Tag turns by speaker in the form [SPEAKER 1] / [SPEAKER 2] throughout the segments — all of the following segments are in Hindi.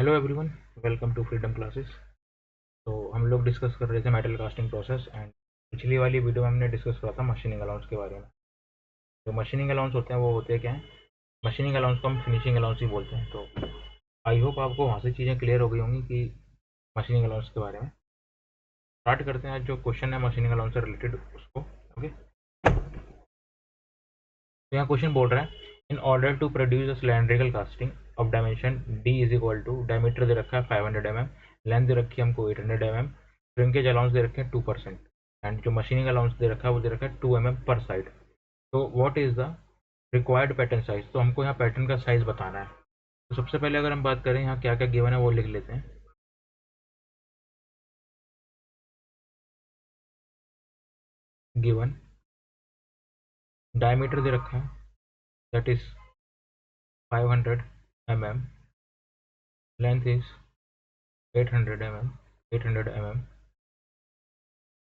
[SPEAKER 1] Hello everyone, welcome to Freedom Classes. तो हम लोग डिस्कस कर रहे थे मेटल कास्टिंग प्रोसेस एंड पिछली वाली वीडियो में हमने डिस्कस करा था मशीनिंग अलाउंस के बारे में। जो मशीनिंग अलाउंस होते हैं वो होते क्या हैं? मशीनिंग अलाउंस को हम फिनिशिंग अलाउंस ही बोलते हैं। तो आई होप आपको वहाँ से चीज़ें क्लियर हो गई होंगी कि मशीनिंग अलाउंस के बारे में। स्टार्ट करते हैं आज जो क्वेश्चन है मशीनिंग अलाउंस से रिलेटेड उसको। ओके, तो यहाँ क्वेश्चन बोल रहा है in order to produce a cylindrical casting of dimension D is equal to, diameter दे रखा है 500 mm, लेंथ दे रखी है हमको 800 mm, श्रिंकेज अलाउंस दे रखे हैं 2%, एंड जो मशीनिंग अलाउंस दे रखा है वो दे रखा है 2 mm पर साइड। तो what is the required pattern size? तो हमको यहाँ पैटर्न का साइज बताना है। तो सबसे पहले अगर हम बात करें यहाँ क्या क्या गिवन है वो लिख लेते हैं। गिवन डायमीटर दे रखा है that is 500 mm, length is 800 mm, 800 mm।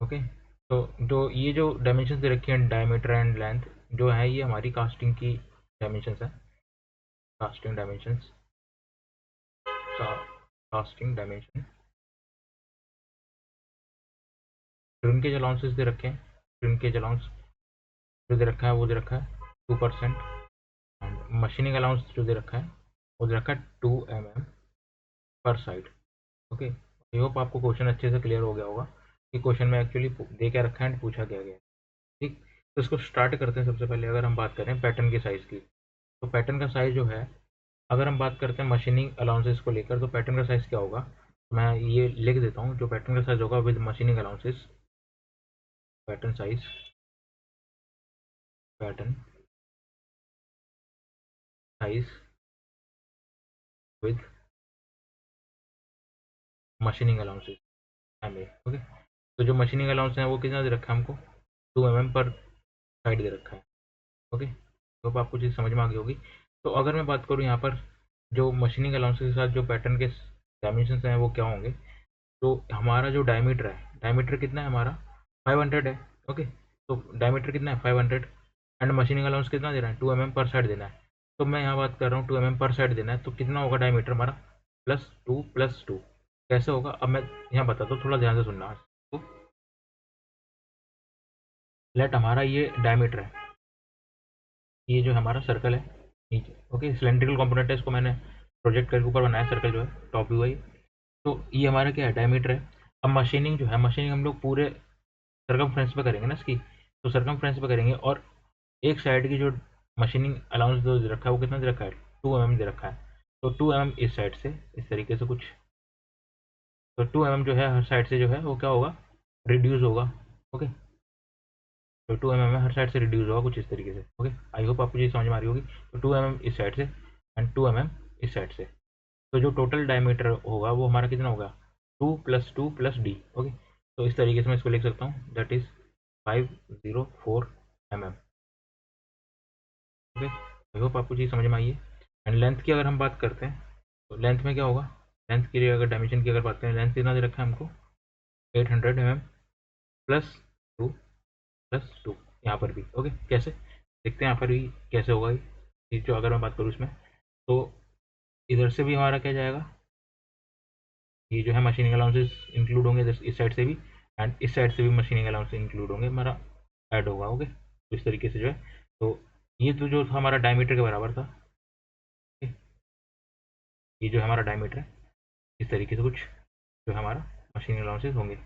[SPEAKER 1] Okay, तो जो ये जो डायमेंशन दे रखी हैं डायमीटर एंड लेंथ जो है ये हमारी कास्टिंग की डायमेंशंस है। कास्टिंग डायमेंशंस का कास्टिंग डायमेंशन। श्रिंकेज अलाउंसेस दे रखे हैं। श्रिंकेज अलाउंस जो दे रखा है वो दे रखा है 2%, एंड मशीनिंग अलाउंस जो दे रखा है वो दे रखा है 2 mm पर साइड। ओके, आई होप आपको क्वेश्चन अच्छे से क्लियर हो गया होगा कि क्वेश्चन में एक्चुअली दे क्या रखा है एंड पूछा क्या गया है। ठीक, तो इसको स्टार्ट करते हैं। सबसे पहले अगर हम बात करें पैटर्न की साइज़ की, तो पैटर्न का साइज़ जो है अगर हम बात करते हैं मशीनिंग अलाउंसेस को लेकर तो पैटर्न का साइज़ क्या होगा? मैं ये लिख देता हूँ जो पैटर्न का साइज़ होगा with machining allowances. Pattern size, pattern size with machining allowances M A. Okay, तो जो मशीनिंग अलाउंस है वो कितना दे रखा है हमको? 2 mm पर साइड दे रखा है। ओके, तो आपको चीज़ समझ में आ गई होगी। तो अगर मैं बात करूँ यहाँ पर जो मशीनिंग अलाउंसेस के साथ जो पैटर्न के डायमेंशन हैं वो क्या होंगे? तो हमारा जो डायमीटर है, डायमीटर कितना है हमारा? 500 है। ओके, तो डायमीटर कितना है? 500, एंड मशीनिंग अलाउंस कितना देना है? 2 mm पर साइड देना है। तो मैं यहाँ बात कर रहा हूँ 2 mm पर साइड देना है, तो कितना होगा डायमीटर हमारा? +2 + 2। कैसे होगा अब मैं यहाँ बताता हूँ, थोड़ा ध्यान से सुनना। तो लेट हमारा ये डायमीटर है, ये जो हमारा सर्कल है नीचे। ओके, सिलेंड्रिकल कंपोनेंट है, इसको मैंने प्रोजेक्ट करके ऊपर बनाया सर्कल जो है टॉप व्यू है। तो ये हमारा क्या है? डायमीटर है। अब मशीनिंग जो है, मशीनिंग हम लोग पूरे सरकमफ्रेंस पे करेंगे ना इसकी, तो सरकमफ्रेंस पे करेंगे और एक साइड की जो मशीनिंग अलाउंस जो दे रखा है वो कितना दे रखा है? 2 mm दे रखा है। तो 2 mm इस साइड से इस तरीके से कुछ, तो 2 mm जो है हर साइड से जो है वो क्या होगा? रिड्यूस होगा। ओके, तो 2 mm हर साइड से रिड्यूस होगा कुछ इस तरीके से। ओके, आई होप आपको ये समझ में आ रही होगी। तो 2 mm इस साइड से एंड 2 mm इस साइड से, तो जो टोटल डायमीटर होगा वो हमारा कितना होगा? 2 + 2 + d। ओके, तो इस तरीके से मैं इसको लिख सकता हूँ that is 504 mm। Okay, I hope आपको चीज़ समझ में आई है। एंड लेंथ की अगर हम बात करते हैं तो लेंथ में क्या होगा? लेंथ के लिए अगर डायमेंशन की अगर बात करें, लेंथ कितना दे रखा है हमको? 800 mm +2 + 2, यहाँ पर भी। ओके, कैसे देखते हैं यहाँ पर भी कैसे होगा ये जो अगर मैं बात करूँ इसमें, तो इधर से भी हमारा क्या जाएगा? ये जो है मशीनिंग अलाउंसेस इंक्लूड होंगे इधर इस साइड से भी, एंड इस साइड से भी मशीनिंग अलाउंस इंक्लूड होंगे, हमारा ऐड होगा। ओके, तो इस तरीके से जो है, तो ये तो जो था हमारा डायमीटर के बराबर था। ओके, ये जो हमारा डायमीटर है इस तरीके से कुछ जो हमारा मशीनिंग अलाउंसेस होंगे।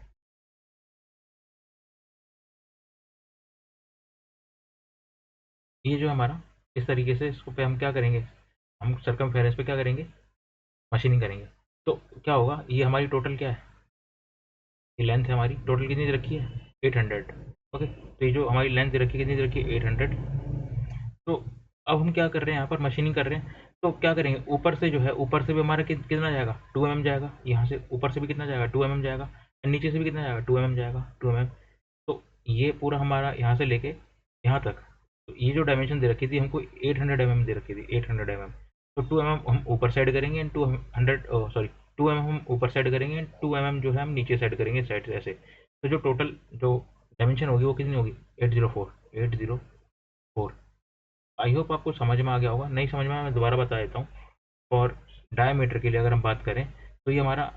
[SPEAKER 1] ये जो हमारा इस तरीके से इसको पे हम क्या करेंगे? हम सरकमफेरेंस पे क्या करेंगे? मशीनिंग करेंगे। तो क्या होगा? ये हमारी टोटल क्या है? ये लेंथ है हमारी टोटल कितनी दे रखी है? 800। ओके, तो ये जो हमारी लेंथ दे रखी है कितनी दे रखी है? 800। तो अब हम क्या कर रहे हैं? यहाँ पर मशीनिंग कर रहे हैं, तो क्या करेंगे? ऊपर से जो है, ऊपर से भी हमारा कितना जाएगा? 2 mm जाएगा। यहाँ से ऊपर से भी कितना जाएगा? 2 mm जाएगा, और नीचे से भी कितना जाएगा? 2 mm जाएगा, 2 mm। तो ये पूरा हमारा यहाँ से लेके यहाँ तक, तो ये जो डायमेंशन दे रखी थी हमको 800 mm दे रखी थी, 800 mm। तो 2 mm हम ऊपर साइड करेंगे एंड 200 सॉरी 2 mm हम ऊपर साइड करेंगे एंड 2 mm जो है हम नीचे साइड करेंगे साइड से ऐसे। तो जो टोटल जो डायमेंशन होगी वो कितनी होगी? 804, 804। आई होप आपको समझ में आ गया होगा। नहीं समझ में आया मैं दोबारा बता देता हूँ फॉर डायमीटर के लिए अगर हम बात करें तो ये हमारा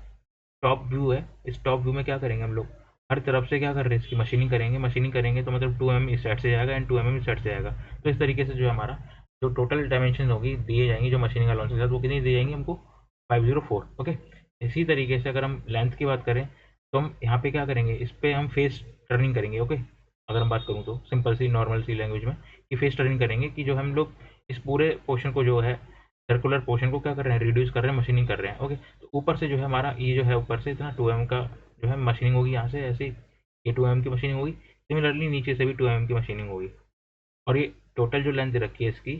[SPEAKER 1] टॉप व्यू है। इस टॉप व्यू में क्या करेंगे हम लोग, हर तरफ से क्या कर रहे हैं, इसकी मशीनिंग करेंगे। मशीनिंग करेंगे तो मतलब 2 mm इस साइड से जाएगा एंड 2 mm इस साइड से जाएगा। तो इस तरीके से जो है हमारा जो टोटल डायमेंशन होगी दिए जाएंगी जो मशीनिंग अलाउंस के साथ, वो कितनी दी जाएंगी हमको 504। ओके, इसी तरीके से अगर हम लेंथ की बात करें तो हम यहाँ पे क्या करेंगे, इस पर हम फेस टर्निंग करेंगे। ओके, अगर हम बात करूँ तो सिंपल सी नॉर्मल सी लैंग्वेज में कि फेस टर्निंग करेंगे कि जो हम लोग इस पूरे पोर्शन को जो है सर्कुलर पोर्शन को क्या कर रहे हैं, रिड्यूस कर रहे हैं, मशीनिंग कर रहे हैं। ओके, तो ऊपर से जो है हमारा ये जो है ऊपर से इतना 2 mm का जो है मशीनिंग होगी, यहाँ से ऐसे ये 2 mm की मशीनिंग होगी। सिमिलरली नीचे से भी 2 mm की मशीनिंग होगी। और ये टोटल जो लेंथ रखी है इसकी,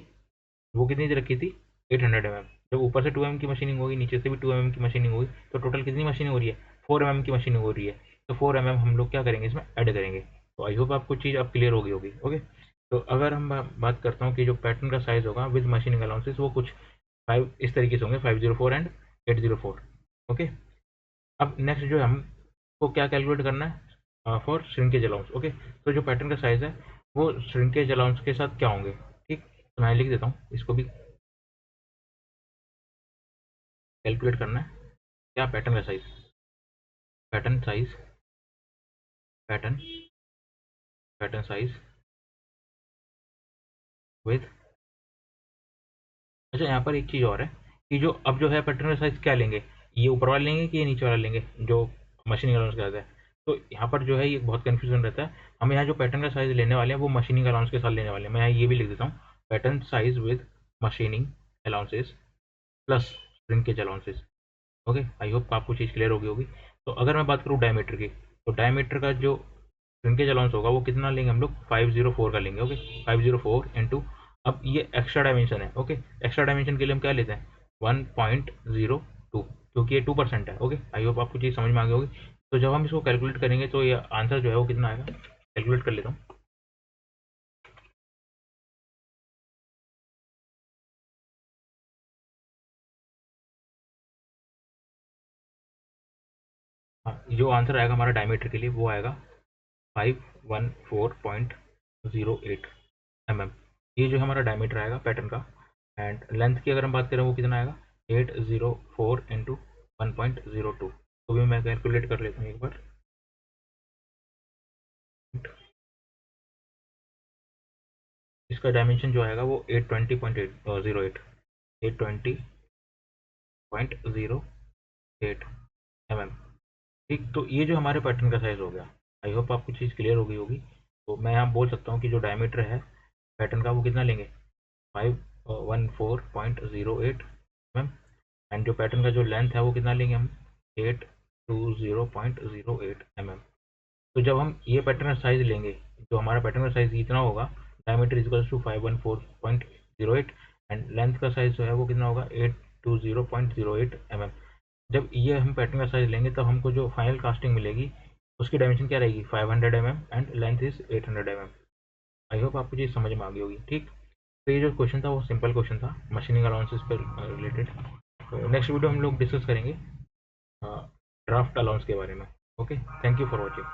[SPEAKER 1] वो कितनी दे रखी थी, 800 mm। जब ऊपर से 2 mm की मशीनिंग होगी, नीचे से भी 2 mm की मशीनिंग होगी, तो टोटल कितनी मशीनिंग हो रही है, 4 mm की मशीनिंग हो रही है। तो 4 mm हम लोग क्या करेंगे, इसमें ऐड करेंगे। तो आई होप आपको चीज़ अब क्लियर होगी। ओके, तो अगर हम बात करता हूँ कि जो पैटर्न का साइज़ होगा विद मशीनिंग अलाउंसेस, वो कुछ 5 इस तरीके से होंगे, 504 एंड 804। ओके, अब नेक्स्ट जो है हमको क्या कैलकुलेट करना है फॉर श्रिंकेज अलाउंस। ओके, तो जो पैटर्न का साइज़ है वो श्रिंकेज अलाउंस के साथ क्या होंगे, ठीक। तो मैं लिख देता हूँ, इसको भी कैलकुलेट करना है। क्या पैटर्न का size, pattern size, pattern pattern size with, अच्छा यहाँ पर एक चीज़ और है कि जो अब जो है पैटर्न का साइज क्या लेंगे, ये ऊपर वाला लेंगे कि ये नीचे वाला लेंगे जो मशीनिंग अलाउंस का है। तो यहाँ पर जो है ये बहुत कन्फ्यूजन रहता है। हम यहाँ जो पैटर्न का साइज लेने वाले हैं वो मशीनिंग अलाउंस के साथ लेने वाले हैं। मैं यहाँ ये भी लिख देता हूँ, pattern size with machining allowances plus shrinkage allowances. Okay, I hope आपको चीज़ क्लियर होगी। तो अगर मैं बात करूँ डायमीटर की, तो डायमीटर का जो श्रिंकेज अलाउंस होगा वो कितना लेंगे हम लोग, 504 का लेंगे। ओके, 504 इंटू, अब ये एक्स्ट्रा डायमेंशन है। ओके, एक्स्ट्रा डायमेंशन के लिए हम क्या लेते हैं, 1.02, क्योंकि ये 2% है। ओके, आई होप आपको चीज़ समझ में आ गई होगी। तो जब हम इसको कैलकुलेट करेंगे तो ये आंसर जो है वो कितना आएगा, कैलकुलेट कर लेता हूँ। हाँ, जो आंसर आएगा हमारा डायमीटर के लिए वो आएगा 514.08 mm। ये जो हमारा डायमीटर आएगा पैटर्न का। एंड लेंथ की अगर हम बात करें वो कितना आएगा, 804 इंटू 1.02। तो भी मैं कैलकुलेट कर लेता हूँ एक बार। इसका डायमेंशन जो आएगा वो 820.08 mm। ठीक, तो ये जो हमारे पैटर्न का साइज़ हो गया। आई होप आपको चीज़ क्लियर होगी। तो मैं यहाँ बोल सकता हूँ कि जो डायमीटर है पैटर्न का वो कितना लेंगे, 514.08 mm। एंड जो पैटर्न का जो लेंथ है वो कितना लेंगे हम, 820.08 mm। तो जब हम ये पैटर्न का साइज़ लेंगे, जो हमारा पैटर्न का साइज़ इतना होगा, diameter equals to 514.08 and length का साइज़ जो है वो कितना होगा, 820.08 mm। जब ये हम पैटर्न का साइज़ लेंगे तब हमको जो फाइनल कास्टिंग मिलेगी उसकी डायमेंशन क्या रहेगी, 500 mm and length is 800 mm। I hope आपको चीज़ समझ में आ गई होगी। ठीक, तो ये जो क्वेश्चन था वो सिंपल क्वेश्चन था मशीनिंग अलाउंसेस पर रिलेटेड। तो नेक्स्ट वीडियो हम लोग डिस्कस करेंगे ड्राफ्ट अलाउंस के बारे में। Okay, thank you for watching.